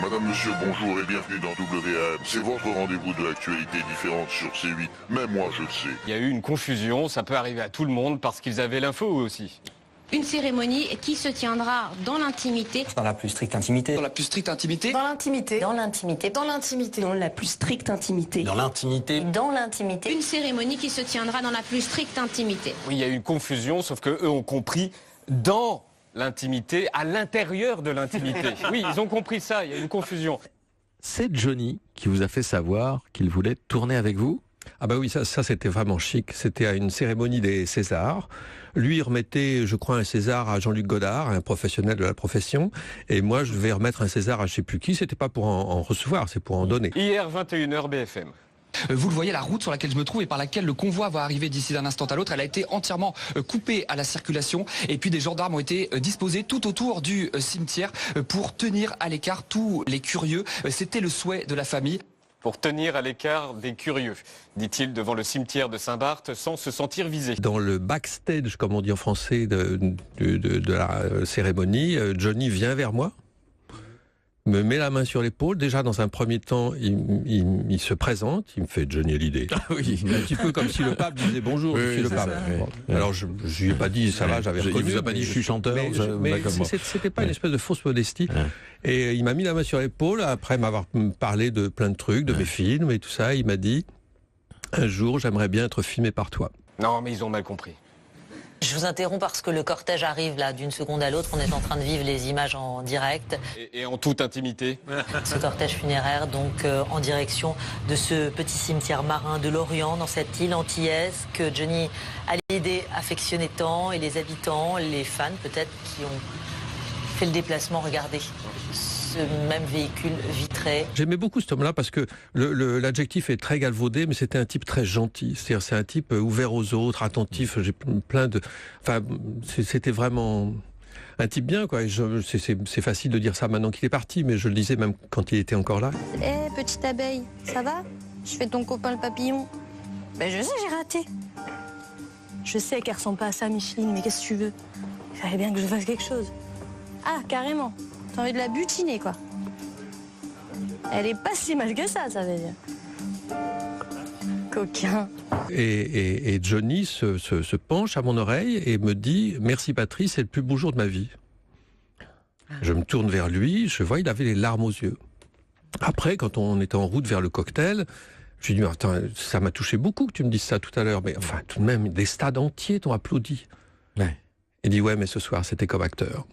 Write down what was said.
Madame, monsieur, bonjour et bienvenue dans WAM. C'est votre rendez-vous de l'actualité différente sur C8. Même moi, je le sais. Il y a eu une confusion, ça peut arriver à tout le monde parce qu'ils avaient l'info aussi. Une cérémonie qui se tiendra dans l'intimité. Dans la plus stricte intimité. Dans la plus stricte intimité. Dans l'intimité. Dans l'intimité. Dans l'intimité. Dans la plus stricte intimité. Dans l'intimité. Dans l'intimité. Une cérémonie qui se tiendra dans la plus stricte intimité. Oui, il y a eu une confusion, sauf qu'eux ont compris dans l'intimité, à l'intérieur de l'intimité. Oui, ils ont compris ça, il y a une confusion. C'est Johnny qui vous a fait savoir qu'il voulait tourner avec vous ? Ah bah oui, ça c'était vraiment chic. C'était à une cérémonie des Césars. Lui, il remettait, je crois, un César à Jean-Luc Godard, un professionnel de la profession. Et moi, je vais remettre un César à je sais plus qui. C'était pas pour en recevoir, c'est pour en donner. Hier, 21h BFM. Vous le voyez, la route sur laquelle je me trouve et par laquelle le convoi va arriver d'ici d'un instant à l'autre, elle a été entièrement coupée à la circulation. Et puis des gendarmes ont été disposés tout autour du cimetière pour tenir à l'écart tous les curieux. C'était le souhait de la famille. Pour tenir à l'écart des curieux, dit-il devant le cimetière de Saint-Barth sans se sentir visé. Dans le backstage, comme on dit en français, de la cérémonie, Johnny vient vers moi, me met la main sur l'épaule. Déjà, dans un premier temps, il se présente, il me fait Johnny Hallyday. Ah oui. Un petit peu comme si le pape disait bonjour, je suis le pape. Bon. Alors, je lui ai pas dit ça va, j'avais reconnu. Il vous a pas dit je suis chanteur. Mais c'était pas une espèce de fausse modestie. Et il m'a mis la main sur l'épaule, après m'avoir parlé de plein de trucs, de mes films et tout ça. Il m'a dit, un jour, j'aimerais bien être filmé par toi. Non, mais ils ont mal compris. Je vous interromps parce que le cortège arrive là d'une seconde à l'autre. On est en train de vivre les images en direct. Et en toute intimité. Ce cortège funéraire donc en direction de ce petit cimetière marin de Lorient dans cette île antillaise que Johnny Hallyday affectionnait tant et les habitants, les fans peut-être qui ont fait le déplacement. Regardez ce même véhicule vitré. J'aimais beaucoup cet homme-là parce que l'adjectif est très galvaudé, mais c'était un type très gentil. C'est-à-dire, c'est un type ouvert aux autres, attentif. J'ai plein de, enfin, c'était vraiment un type bien, quoi. C'est facile de dire ça maintenant qu'il est parti, mais je le disais même quand il était encore là. Eh, petite abeille, ça va? Je fais ton copain le papillon. Ben je sais, j'ai raté. Je sais qu'elle ressemble pas à ça, Micheline, mais qu'est-ce que tu veux? Il fallait bien que je fasse quelque chose. Ah, carrément. T'as envie de la butiner, quoi. Elle est pas si mal que ça veut dire. Coquin. Et Johnny se penche à mon oreille et me dit « Merci Patrice, c'est le plus beau jour de ma vie ». Je me tourne vers lui, je vois, il avait les larmes aux yeux. Après, quand on était en route vers le cocktail, je lui ai dit « Attends, ça m'a touché beaucoup que tu me dises ça tout à l'heure, mais enfin, tout de même, des stades entiers t'ont applaudi. » Il dit « Ouais, mais ce soir, c'était comme acteur. »